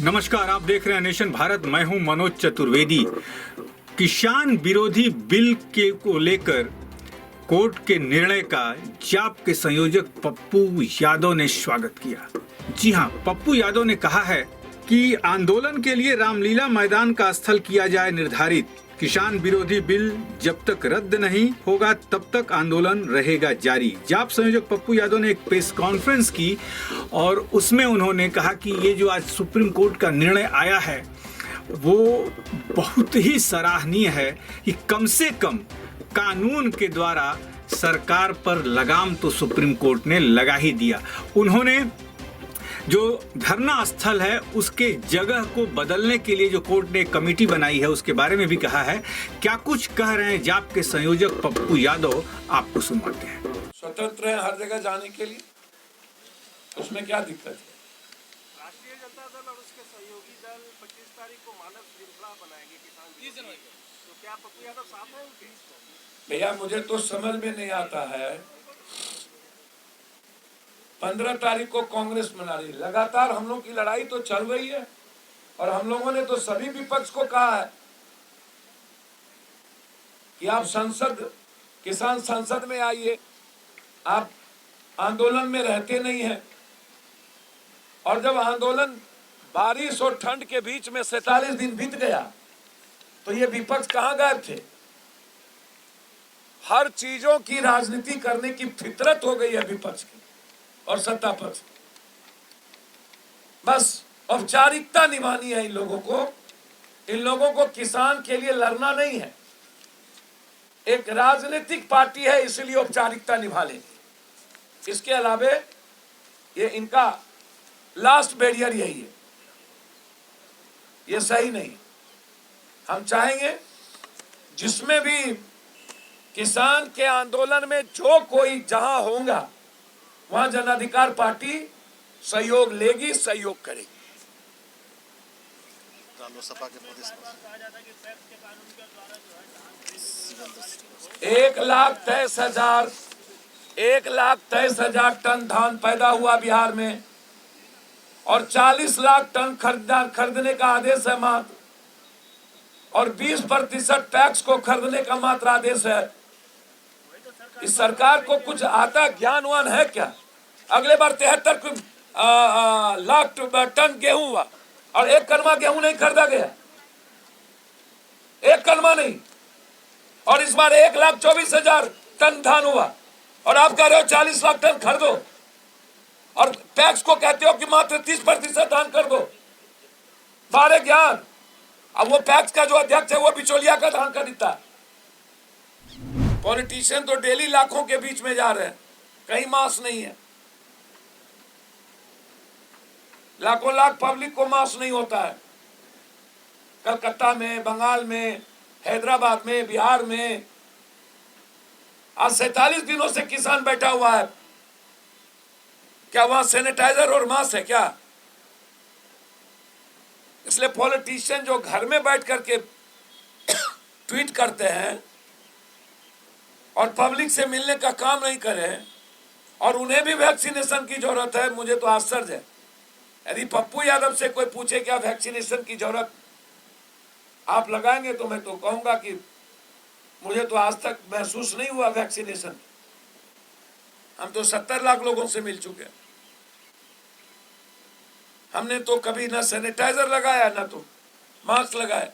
नमस्कार, आप देख रहे हैं नेशन भारत। मैं हूं मनोज चतुर्वेदी। किसान विरोधी बिल को लेकर कोर्ट के निर्णय का जाप के संयोजक पप्पू यादव ने स्वागत किया। जी हां, पप्पू यादव ने कहा है कि आंदोलन के लिए रामलीला मैदान का स्थल किया जाए निर्धारित। किसान विरोधी बिल जब तक रद्द नहीं होगा तब तक आंदोलन रहेगा जारी। जाप संयोजक पप्पू यादव ने एक प्रेस कॉन्फ्रेंस की और उसमें उन्होंने कहा कि ये जो आज सुप्रीम कोर्ट का निर्णय आया है वो बहुत ही सराहनीय है कि कम से कम कानून के द्वारा सरकार पर लगाम तो सुप्रीम कोर्ट ने लगा ही दिया। उन्होंने जो धरना स्थल है उसके जगह को बदलने के लिए जो कोर्ट ने एक कमेटी बनाई है उसके बारे में भी कहा है। क्या कुछ कह रहे हैं जाप के संयोजक पप्पू यादव, आपको सुनाते हैं। स्वतंत्र है हर जगह जाने के लिए, उसमें क्या दिक्कत है? राष्ट्रीय जनता दल और उसके सहयोगी दल 25 तारीख को मानव श्रृंखला बनाएंगे किसान विरोधी। तो क्या पप्पू यादव साथ हैं उनके? भैया मुझे तो समझ में नहीं आता है। 15 तारीख को कांग्रेस मना रही, लगातार हम लोग की लड़ाई तो चल रही है और हम लोगों ने तो सभी विपक्ष को कहा है कि आप किसान संसद में आइए। आप आंदोलन में रहते नहीं हैं और जब आंदोलन बारिश और ठंड के बीच में 47 दिन बीत गया तो ये विपक्ष कहां गायब थे? हर चीजों की राजनीति करने की फितरत हो गई है विपक्ष की और सत्ता पक्ष। बस औपचारिकता निभानी है इन लोगों को किसान के लिए लड़ना नहीं है। एक राजनीतिक पार्टी है इसलिए औपचारिकता निभा लेगी। इसके अलावे ये इनका लास्ट बैरियर यही है, ये सही नहीं। हम चाहेंगे जिसमें भी किसान के आंदोलन में जो कोई जहां होगा वहां जन अधिकार पार्टी सहयोग लेगी, सहयोग करेगी। सपा के प्रदेश 1,23,000 टन धान पैदा हुआ बिहार में और 40 लाख टन खरीदने का आदेश है मात्र, और 20% टैक्स को खरीदने का मात्र आदेश है। इस सरकार को कुछ आता ज्ञानवान है क्या? अगले बार 73 लाख टन गेहूं हुआ और एक कलमा गेहूं नहीं खरीदा गया, एक कलमा नहीं। और इस बार 1,24,000 टन धान हुआ और आप कह रहे हो 40 लाख टन खरीदो और टैक्स को कहते हो कि मात्र 30% धान कर दो। बारे ज्ञान। अब वो टैक्स का जो अध्यक्ष है वो बिचौलिया का धान खरीदता है। पॉलिटिशियन तो डेली लाखों के बीच में जा रहे हैं, कहीं मांस नहीं है। लाखों लाख पब्लिक को मांस नहीं होता है। कलकत्ता में, बंगाल में, हैदराबाद में, बिहार में आज 47 दिनों से किसान बैठा हुआ है। क्या वहां सैनिटाइजर और मांस है क्या? इसलिए पॉलिटिशियन जो घर में बैठ करके ट्वीट करते हैं और पब्लिक से मिलने का काम नहीं करें और उन्हें भी वैक्सीनेशन की जरूरत है, मुझे तो आश्चर्य है। यदि पप्पू यादव से कोई पूछे क्या वैक्सीनेशन की जरूरत आप लगाएंगे तो मैं तो कहूंगा कि मुझे तो आज तक महसूस नहीं हुआ वैक्सीनेशन। हम तो 70 लाख लोगों से मिल चुके हैं। हमने तो कभी ना सैनिटाइजर लगाया ना तो मास्क लगाया।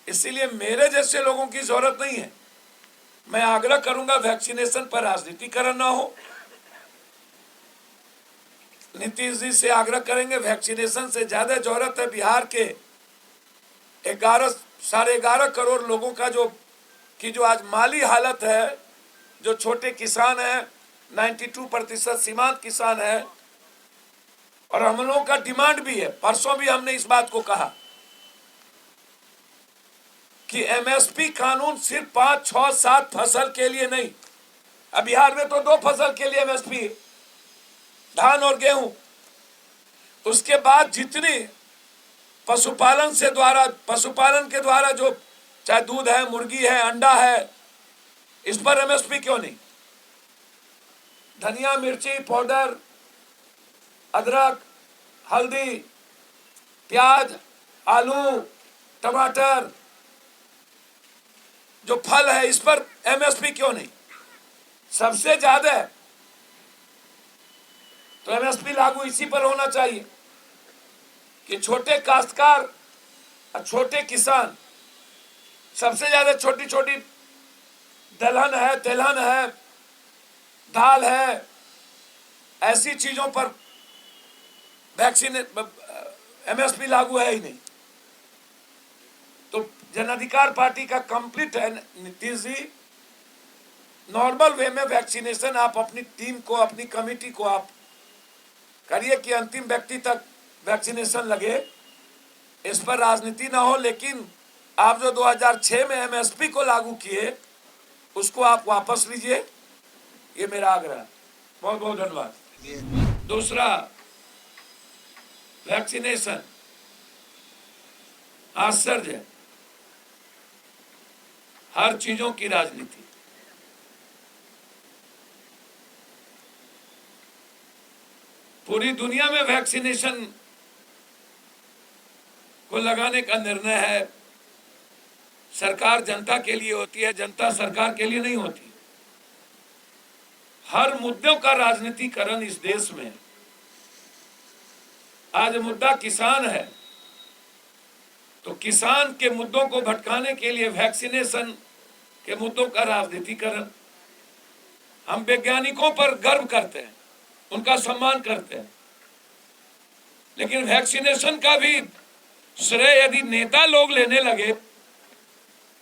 इसीलिए मेरे जैसे लोगों की जरूरत नहीं है। मैं आग्रह करूंगा वैक्सीनेशन पर राजनीतिकरण ना हो। नीतीश जी से आग्रह करेंगे, वैक्सीनेशन से ज्यादा जरूरत है बिहार के 11.5 करोड़ लोगों का जो आज माली हालत है। जो छोटे किसान हैं, 92% सीमांत किसान है और हम लोगों का डिमांड भी है। परसों भी हमने इस बात को कहा कि एमएसपी कानून सिर्फ 5, 6, 7 फसल के लिए नहीं। अब बिहार में तो 2 फसल के लिए एमएसपी, धान और गेहूं। उसके बाद जितनी पशुपालन के द्वारा जो चाहे दूध है, मुर्गी है, अंडा है, इस पर एमएसपी क्यों नहीं? धनिया, मिर्ची पाउडर, अदरक, हल्दी, प्याज, आलू, टमाटर, जो फल है, इस पर एमएसपी क्यों नहीं? सबसे ज्यादा है तो एमएसपी लागू इसी पर होना चाहिए कि छोटे काश्तकार और छोटे किसान, सबसे ज्यादा छोटी छोटी दलहन है, तिलहन है, दाल है, ऐसी चीजों पर वैक्सीन एमएसपी लागू है ही नहीं। तो जन अधिकार पार्टी का कंप्लीट है नीतीश जी, नॉर्मल वे में वैक्सीनेशन आप अपनी टीम को, अपनी कमेटी को आप करिए कि अंतिम व्यक्ति तक वैक्सीनेशन लगे, इस पर राजनीति ना हो। लेकिन आप जो 2006 में एमएसपी को लागू किए उसको आप वापस लीजिए, ये मेरा आग्रह है। बहुत बहुत धन्यवाद। दूसरा, वैक्सीनेशन आश्चर्य है, हर चीजों की राजनीति। पूरी दुनिया में वैक्सीनेशन को लगाने का निर्णय है, सरकार जनता के लिए होती है, जनता सरकार के लिए नहीं होती। हर मुद्दों का राजनीतिकरण इस देश में। आज मुद्दा किसान है तो किसान के मुद्दों को भटकाने के लिए वैक्सीनेशन के मुद्दों का राजनीतिकरण। हम वैज्ञानिकों पर गर्व करते हैं, उनका सम्मान करते हैं, लेकिन वैक्सीनेशन का भी श्रेय यदि नेता लोग लेने लगे,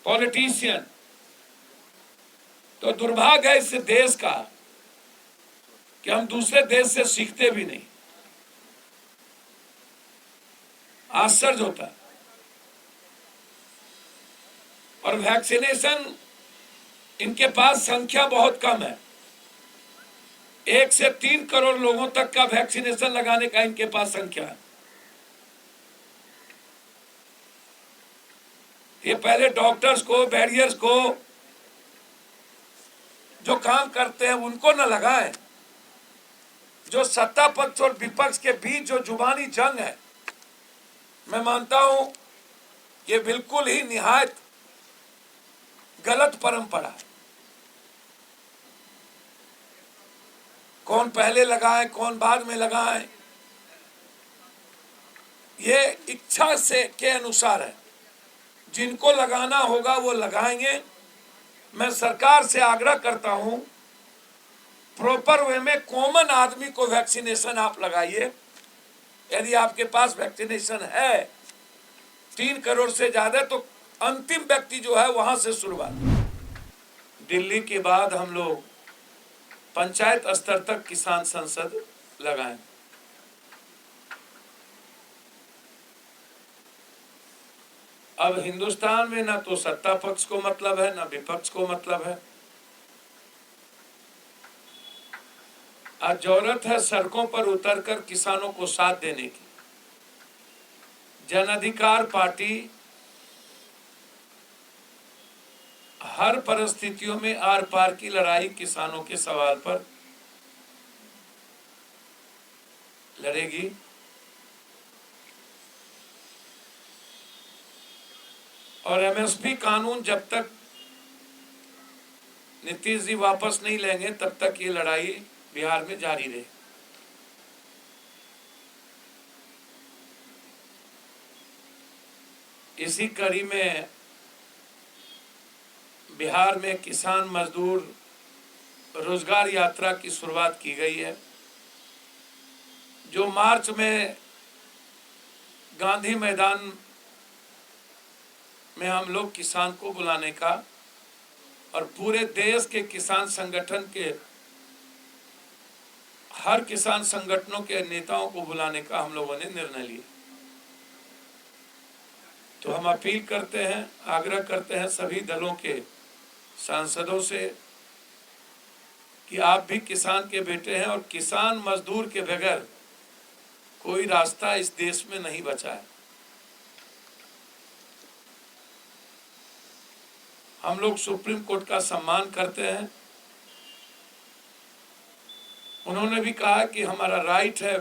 पॉलिटिशियन, तो दुर्भाग्य है इस देश का कि हम दूसरे देश से सीखते भी नहीं। आश्चर्य होता है। और वैक्सीनेशन, इनके पास संख्या बहुत कम है, 1 से 3 करोड़ लोगों तक का वैक्सीनेशन लगाने का इनके पास संख्या है। ये पहले डॉक्टर्स को, बैरियर्स को, जो काम करते हैं उनको न लगाएं। जो सत्ता पक्ष और विपक्ष के बीच जो जुबानी जंग है, मैं मानता हूं ये बिल्कुल ही निहायत गलत परंपरा है। कौन पहले लगाए, कौन बाद में लगाए, ये इच्छा से के अनुसार है। जिनको लगाना होगा वो लगाएंगे। मैं सरकार से आग्रह करता हूं, प्रॉपर वे में कॉमन आदमी को वैक्सीनेशन आप लगाइए। यदि आपके पास वैक्सीनेशन है 3 करोड़ से ज्यादा, तो अंतिम व्यक्ति जो है वहां से शुरुआत। दिल्ली के बाद हम लोग पंचायत स्तर तक किसान संसद लगाएं। अब हिंदुस्तान में ना तो सत्ता पक्ष को मतलब है, ना विपक्ष को मतलब है। आज जरूरत है सड़कों पर उतरकर किसानों को साथ देने की। जन अधिकार पार्टी हर परिस्थितियों में आर पार की लड़ाई किसानों के सवाल पर लड़ेगी। और एमएसपी कानून जब तक नीतीश जी वापस नहीं लेंगे तब तक ये लड़ाई बिहार में जारी रहे। इसी कड़ी में बिहार में किसान मजदूर रोजगार यात्रा की शुरुआत की गई है, जो मार्च में गांधी मैदान में हम लोग किसान को बुलाने का और पूरे देश के किसान संगठन के हर किसान संगठनों के नेताओं को बुलाने का हम लोगों ने निर्णय लिया। तो हम अपील करते हैं, आग्रह करते हैं सभी दलों के सांसदों से कि आप भी किसान के बेटे हैं और किसान मजदूर के बगैर कोई रास्ता इस देश में नहीं बचा है। हम लोग सुप्रीम कोर्ट का सम्मान करते हैं। उन्होंने भी कहा कि हमारा राइट है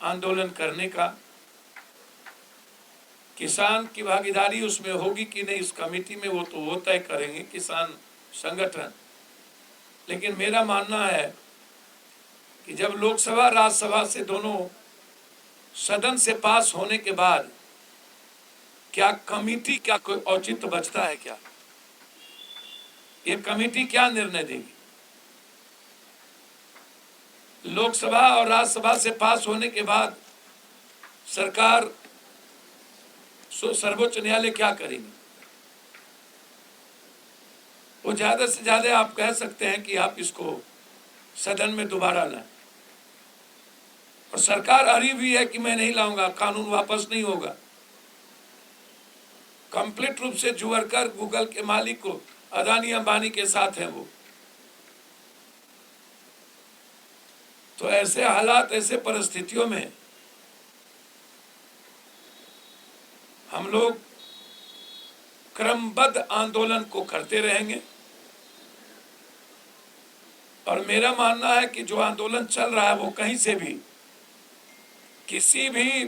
आंदोलन करने का, किसान की भागीदारी उसमें होगी कि नहीं, इस कमेटी में, वो तय करेंगे किसान संगठन। लेकिन मेरा मानना है कि जब लोकसभा राज्यसभा से दोनों सदन से पास होने के बाद क्या कमेटी क्या कोई औचित्य बचता है? क्या ये कमेटी क्या निर्णय देगी? लोकसभा और राज्यसभा से पास होने के बाद सरकार सर्वोच्च न्यायालय क्या करेगी? वो ज्यादा से ज्यादा आप कह सकते हैं कि आप इसको सदन में दोबारा लाएं, और सरकार अड़ी हुई है कि मैं नहीं लाऊंगा, कानून वापस नहीं होगा। कंप्लीट रूप से जुवरकर गूगल के मालिक को अदानी अंबानी के साथ हैं वो। तो ऐसे हालात, ऐसे परिस्थितियों में हम लोग क्रमबद्ध आंदोलन को करते रहेंगे। और मेरा मानना है कि जो आंदोलन चल रहा है वो कहीं से भी किसी भी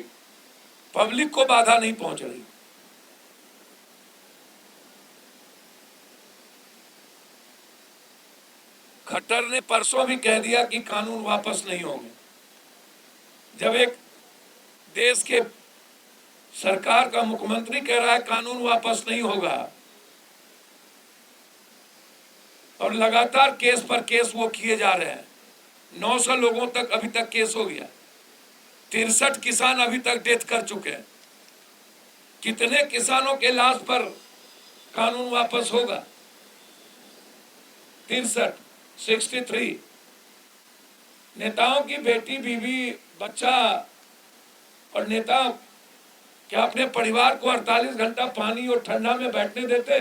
पब्लिक को बाधा नहीं पहुंच रही। खट्टर ने परसों भी कह दिया कि कानून वापस नहीं होंगे। जब एक देश के सरकार का मुख्यमंत्री कह रहा है कानून वापस नहीं होगा, और लगातार केस पर केस वो किए जा रहे हैं, 900 लोगों तक अभी तक केस हो गया, 63 किसान अभी तक डेथ कर चुके हैं। कितने किसानों के लाश पर कानून वापस होगा? 63 नेताओं की बेटी, बीवी, बच्चा और नेता क्या अपने परिवार को 48 घंटा पानी और ठंडा में बैठने देते?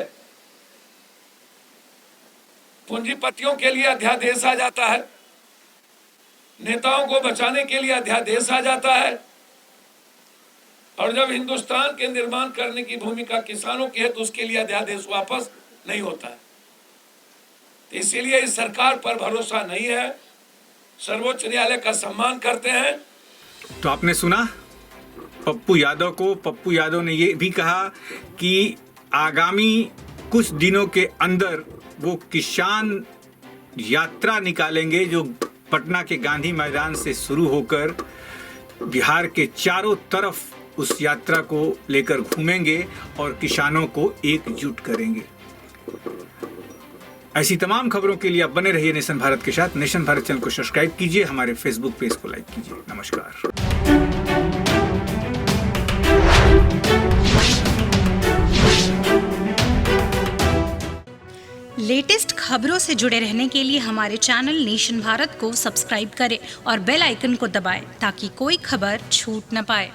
पूंजीपतियों के लिए अध्यादेश आ जाता है, नेताओं को बचाने के लिए अध्यादेश आ जाता है, और जब हिंदुस्तान के निर्माण करने की भूमिका किसानों की है तो उसके लिए अध्यादेश वापस नहीं होता है। तो इसीलिए इस सरकार पर भरोसा नहीं है, सर्वोच्च न्यायालय का सम्मान करते हैं। तो आपने सुना पप्पू यादव को। पप्पू यादव ने ये भी कहा कि आगामी कुछ दिनों के अंदर वो किसान यात्रा निकालेंगे जो पटना के गांधी मैदान से शुरू होकर बिहार के चारों तरफ उस यात्रा को लेकर घूमेंगे और किसानों को एकजुट करेंगे। ऐसी तमाम खबरों के लिए आप बने रहिए नेशन भारत के साथ। नेशन भारत चैनल को सब्सक्राइब कीजिए, हमारे फेसबुक पेज को लाइक कीजिए। नमस्कार। लेटेस्ट खबरों से जुड़े रहने के लिए हमारे चैनल नेशन भारत को सब्सक्राइब करें और बेल आइकन को दबाएं ताकि कोई खबर छूट न पाए।